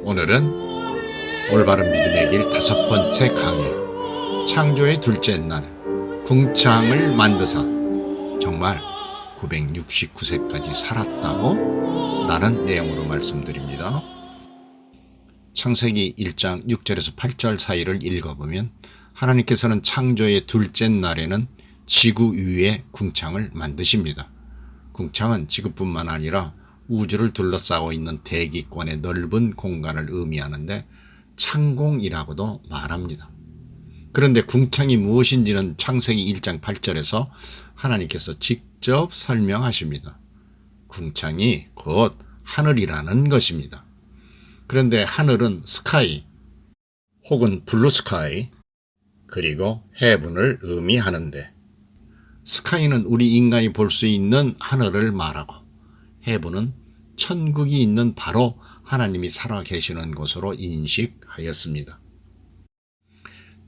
오늘은 올바른 믿음의 길 5번째 강의, 창조의 둘째 날 궁창을 만드사 정말 969세까지 살았다고? 라는 내용으로 말씀드립니다. 창세기 1장 6절에서 8절 사이를 읽어보면 하나님께서는 창조의 둘째 날에는 지구 위에 궁창을 만드십니다. 궁창은 지구뿐만 아니라 우주를 둘러싸고 있는 대기권의 넓은 공간을 의미하는데 창공이라고도 말합니다. 그런데 궁창이 무엇인지는 창세기 1장 8절에서 하나님께서 직접 설명하십니다. 궁창이 곧 하늘이라는 것입니다. 그런데 하늘은 스카이 혹은 블루 스카이 그리고 헤븐을 의미하는데, 스카이는 우리 인간이 볼 수 있는 하늘을 말하고 헤븐은 천국이 있는 바로 하나님이 살아계시는 곳으로 인식하였습니다.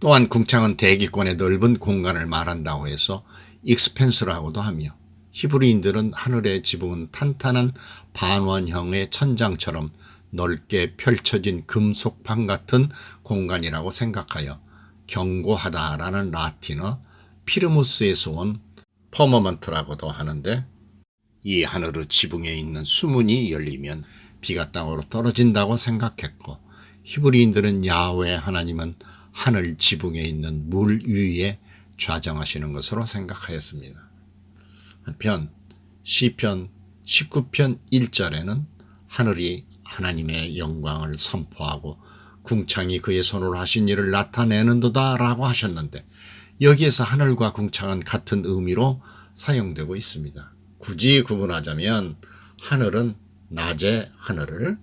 또한 궁창은 대기권의 넓은 공간을 말한다고 해서 익스펜스라고도 하며, 히브리인들은 하늘의 지붕은 탄탄한 반원형의 천장처럼 넓게 펼쳐진 금속판 같은 공간이라고 생각하여 견고하다라는 라틴어 피르무스에서 온 퍼머먼트라고도 하는데, 이 하늘의 지붕에 있는 수문이 열리면 비가 땅으로 떨어진다고 생각했고, 히브리인들은 야훼 하나님은 하늘 지붕에 있는 물 위에 좌정하시는 것으로 생각하였습니다. 한편 시편 19편 1절에는 하늘이 하나님의 영광을 선포하고 궁창이 그의 손으로 하신 일을 나타내는도다 라고 하셨는데, 여기에서 하늘과 궁창은 같은 의미로 사용되고 있습니다. 굳이 구분하자면 하늘은 낮의 하늘을,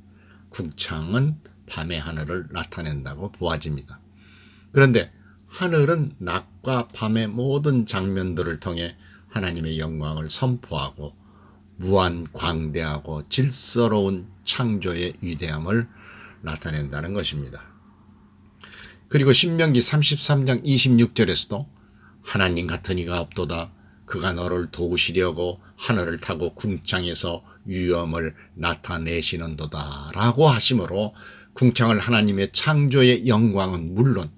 궁창은 밤의 하늘을 나타낸다고 보아집니다. 그런데 하늘은 낮과 밤의 모든 장면들을 통해 하나님의 영광을 선포하고 무한 광대하고 질서로운 창조의 위대함을 나타낸다는 것입니다. 그리고 신명기 33장 26절에서도 하나님 같은 이가 없도다. 그가 너를 도우시려고 하늘을 타고 궁창에서 위엄을 나타내시는도다 라고 하시므로, 궁창을 하나님의 창조의 영광은 물론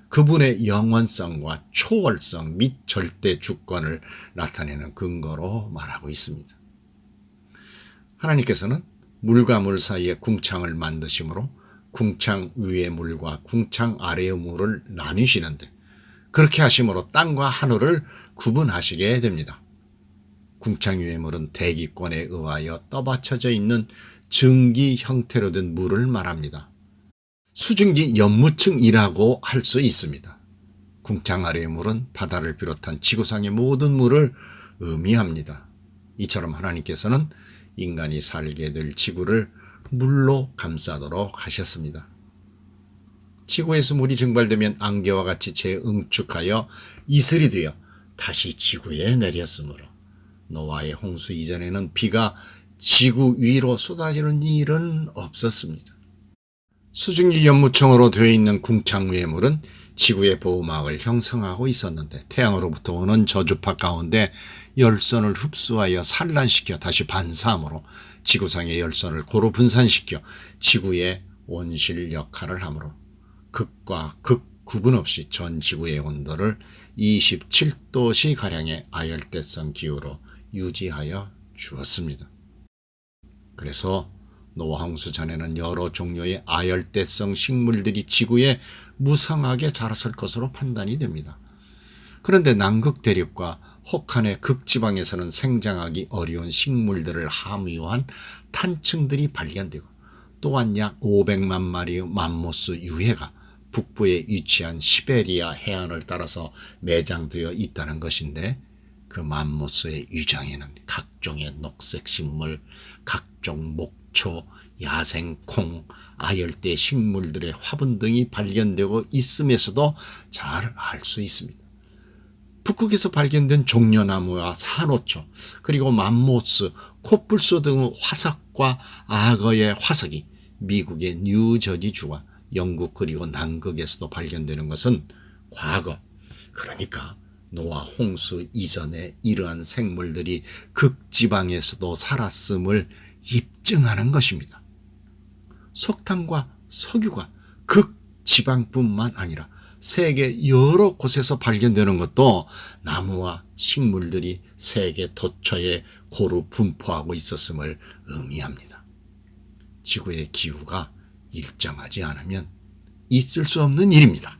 그분의 영원성과 초월성 및 절대 주권을 나타내는 근거로 말하고 있습니다. 하나님께서는 물과 물 사이에 궁창을 만드심으로 궁창 위의 물과 궁창 아래의 물을 나누시는데, 그렇게 하심으로 땅과 하늘을 구분하시게 됩니다. 궁창 위의 물은 대기권에 의하여 떠받쳐져 있는 증기 형태로 된 물을 말합니다. 수증기 연무층이라고 할 수 있습니다. 궁창 아래의 물은 바다를 비롯한 지구상의 모든 물을 의미합니다. 이처럼 하나님께서는 인간이 살게 될 지구를 물로 감싸도록 하셨습니다. 지구에서 물이 증발되면 안개와 같이 재응축하여 이슬이 되어 다시 지구에 내렸으므로 노아의 홍수 이전에는 비가 지구 위로 쏟아지는 일은 없었습니다. 수증기 연무층으로 되어 있는 궁창 위의 물은 지구의 보호막을 형성하고 있었는데, 태양으로부터 오는 저주파 가운데 열선을 흡수하여 산란시켜 다시 반사함으로 지구상의 열선을 고루 분산시켜 지구의 온실 역할을 하므로 극과 극 구분 없이 전 지구의 온도를 27도씨가량의 아열대성 기후로 유지하여 주었습니다. 그래서 노아 홍수 전에는 여러 종류의 아열대성 식물들이 지구에 무성하게 자랐을 것으로 판단이 됩니다. 그런데 남극 대륙과 혹한의 극지방에서는 생장하기 어려운 식물들을 함유한 탄층들이 발견되고, 또한 약 500만 마리의 맘모스 유해가 북부에 위치한 시베리아 해안을 따라서 매장되어 있다는 것인데, 그 맘모스의 위장에는 각종의 녹색 식물, 각종 목초, 야생 콩, 아열대 식물들의 화분 등이 발견되고 있음에서도 잘 알 수 있습니다. 북극에서 발견된 종려나무와 산호초, 그리고 맘모스, 코뿔소 등의 화석과 악어의 화석이 미국의 뉴저지주와 영국 그리고 남극에서도 발견되는 것은 과거, 그러니까 노아 홍수 이전에 이러한 생물들이 극지방에서도 살았음을 입증하는 것입니다. 석탄과 석유가 극지방뿐만 아니라 세계 여러 곳에서 발견되는 것도 나무와 식물들이 세계 도처에 고루 분포하고 있었음을 의미합니다. 지구의 기후가 일정하지 않으면 있을 수 없는 일입니다.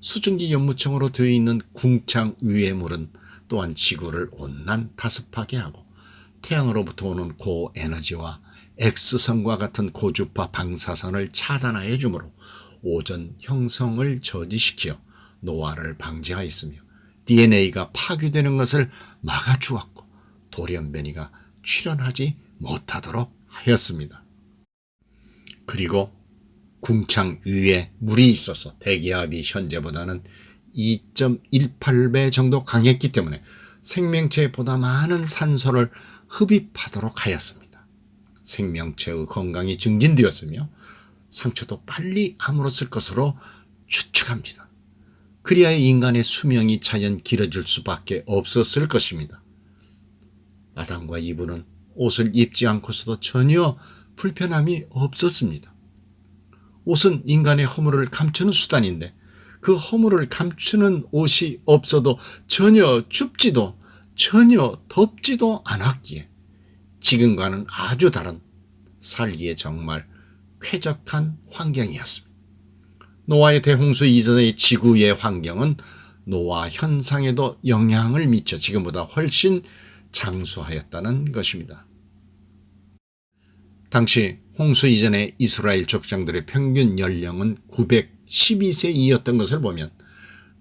수증기 연무층으로 되어 있는 궁창 위의 물은 또한 지구를 온난 다습하게 하고 태양으로부터 오는 고에너지와 X선과 같은 고주파 방사선을 차단하여 주므로 오존 형성을 저지시켜 노화를 방지하였으며 DNA가 파괴되는 것을 막아주었고 돌연변이가 출현하지 못하도록 하였습니다. 그리고 궁창 위에 물이 있어서 대기압이 현재보다는 2.18배 정도 강했기 때문에 생명체보다 많은 산소를 흡입하도록 하였습니다. 생명체의 건강이 증진되었으며 상처도 빨리 아물었을 것으로 추측합니다. 그리하여 인간의 수명이 자연 길어질 수밖에 없었을 것입니다. 아담과 이브는 옷을 입지 않고서도 전혀 불편함이 없었습니다. 옷은 인간의 허물을 감추는 수단인데 그 허물을 감추는 옷이 없어도 전혀 춥지도 전혀 덥지도 않았기에 지금과는 아주 다른 살기에 정말 쾌적한 환경이었습니다. 노아의 대홍수 이전의 지구의 환경은 노아 현상에도 영향을 미쳐 지금보다 훨씬 장수하였다는 것입니다. 당시 홍수 이전의 이스라엘 족장들의 평균 연령은 912세이었던 것을 보면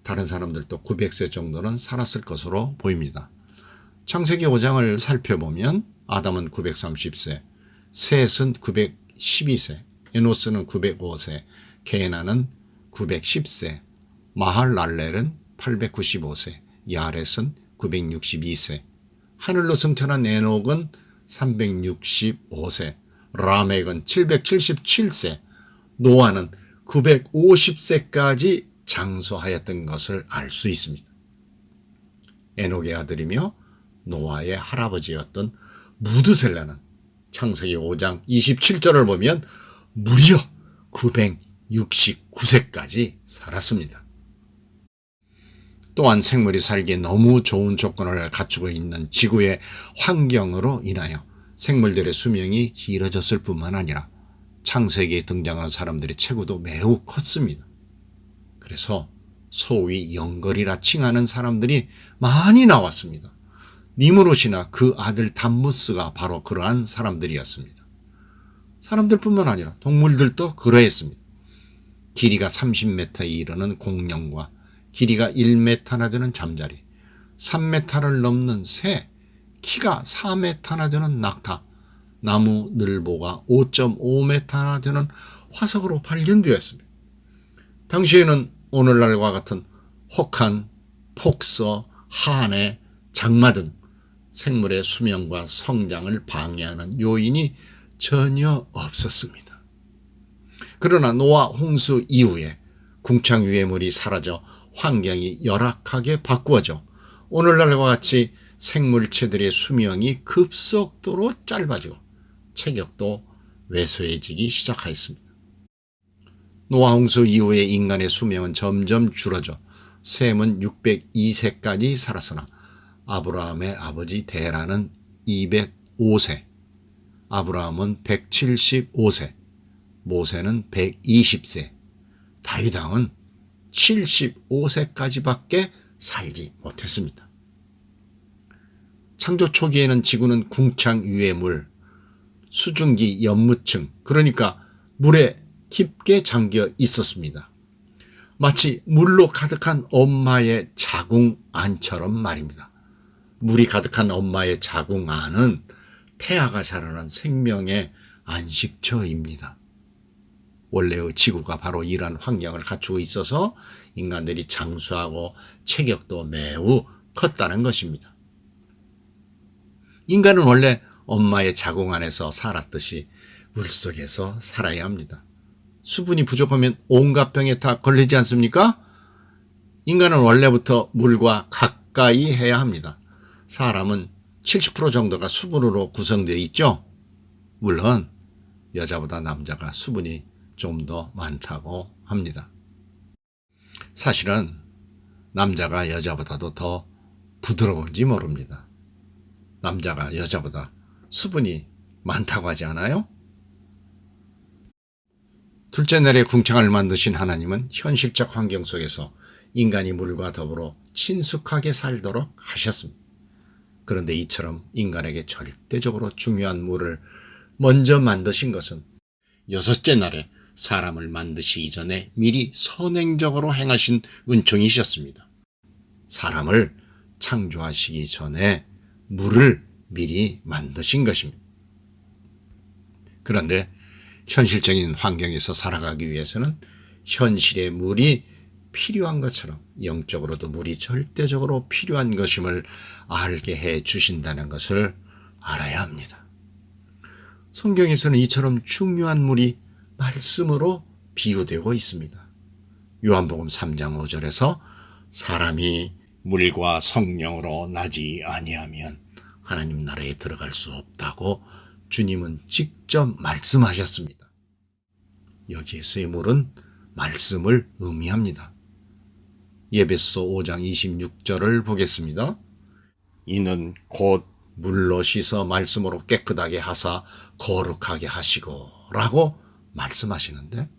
다른 사람들도 900세 정도는 살았을 것으로 보입니다. 창세기 5장을 살펴보면 아담은 930세, 셋은 912세, 에노스는 905세, 게나는 910세, 마할랄렐은 895세, 야렛은 962세, 하늘로 승천한 에녹은 365세, 라멕은 777세, 노아는 950세까지 장수하였던 것을 알 수 있습니다. 에녹의 아들이며 노아의 할아버지였던 무드셀라는 창세기 5장 27절을 보면 무려 969세까지 살았습니다. 또한 생물이 살기에 너무 좋은 조건을 갖추고 있는 지구의 환경으로 인하여 생물들의 수명이 길어졌을 뿐만 아니라 창세기에 등장하는 사람들의 체구도 매우 컸습니다. 그래서 소위 영걸이라 칭하는 사람들이 많이 나왔습니다. 니므롯이나 그 아들 담무스가 바로 그러한 사람들이었습니다. 사람들뿐만 아니라 동물들도 그러했습니다. 길이가 30m에 이르는 공룡과 길이가 1m나 되는 잠자리, 3m를 넘는 새, 키가 4m나 되는 낙타, 나무 늘보가 5.5m나 되는 화석으로 발견되었습니다. 당시에는 오늘날과 같은 혹한, 폭서, 한해, 장마 등 생물의 수명과 성장을 방해하는 요인이 전혀 없었습니다. 그러나 노아 홍수 이후에 궁창 위의 물이 사라져 환경이 열악하게 바꾸어져 오늘날과 같이 생물체들의 수명이 급속도로 짧아지고 체격도 왜소해지기 시작하였습니다. 노아 홍수 이후에 인간의 수명은 점점 줄어져 셈은 602세까지 살았으나 아브라함의 아버지 데라는 205세, 아브라함은 175세, 모세는 120세, 다윗 왕은 75세까지밖에 살지 못했습니다. 창조 초기에는 지구는 궁창 위의 물, 수증기 연무층, 그러니까 물에 깊게 잠겨 있었습니다. 마치 물로 가득한 엄마의 자궁 안처럼 말입니다. 물이 가득한 엄마의 자궁 안은 태아가 자라는 생명의 안식처입니다. 원래의 지구가 바로 이러한 환경을 갖추고 있어서 인간들이 장수하고 체격도 매우 컸다는 것입니다. 인간은 원래 엄마의 자궁 안에서 살았듯이 물속에서 살아야 합니다. 수분이 부족하면 온갖 병에 다 걸리지 않습니까? 인간은 원래부터 물과 가까이 해야 합니다. 사람은 70% 정도가 수분으로 구성되어 있죠. 물론 여자보다 남자가 수분이 좀 더 많다고 합니다. 사실은 남자가 여자보다도 더 부드러운지 모릅니다. 남자가 여자보다 수분이 많다고 하지 않아요? 둘째 날에 궁창을 만드신 하나님은 현실적 환경 속에서 인간이 물과 더불어 친숙하게 살도록 하셨습니다. 그런데 이처럼 인간에게 절대적으로 중요한 물을 먼저 만드신 것은 여섯째 날에 사람을 만드시기 전에 미리 선행적으로 행하신 은총이셨습니다. 사람을 창조하시기 전에 물을 미리 만드신 것입니다. 그런데 현실적인 환경에서 살아가기 위해서는 현실의 물이 필요한 것처럼 영적으로도 물이 절대적으로 필요한 것임을 알게 해 주신다는 것을 알아야 합니다. 성경에서는 이처럼 중요한 물이 말씀으로 비유되고 있습니다. 요한복음 3장 5절에서 사람이 물과 성령으로 나지 아니하면 하나님 나라에 들어갈 수 없다고 주님은 직접 말씀하셨습니다. 여기에서의 물은 말씀을 의미합니다. 에베소 5장 26절을 보겠습니다. 이는 곧 물로 씻어 말씀으로 깨끗하게 하사 거룩하게 하시고 라고 말씀하시는데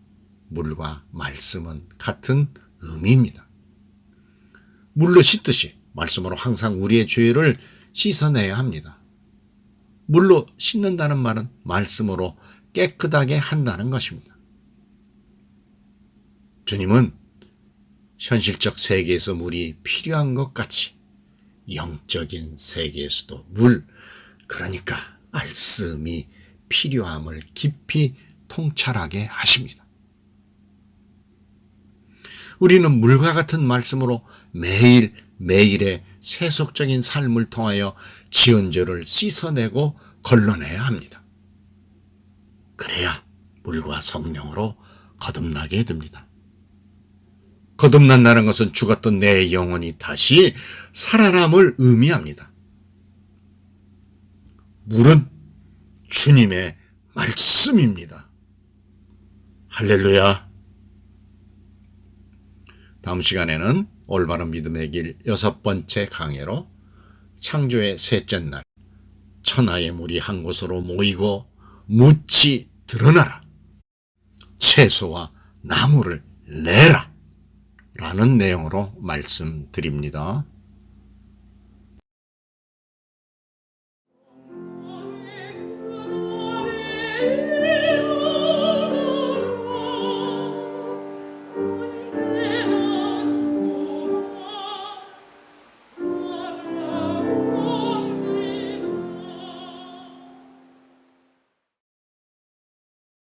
물과 말씀은 같은 의미입니다. 물로 씻듯이 말씀으로 항상 우리의 죄를 씻어내야 합니다. 물로 씻는다는 말은 말씀으로 깨끗하게 한다는 것입니다. 주님은 현실적 세계에서 물이 필요한 것 같이 영적인 세계에서도 물, 그러니까 말씀이 필요함을 깊이 통찰하게 하십니다. 우리는 물과 같은 말씀으로 매일매일의 세속적인 삶을 통하여 지은 죄를 씻어내고 걸러내야 합니다. 그래야 물과 성령으로 거듭나게 됩니다. 거듭난다는 것은 죽었던 내 영혼이 다시 살아남을 의미합니다. 물은 주님의 말씀입니다. 할렐루야. 다음 시간에는 올바른 믿음의 길 6번째 강해로 창조의 셋째 날 천하의 물이 한 곳으로 모이고 묻이 드러나라. 채소와 나무를 내라. 라는 내용으로 말씀드립니다.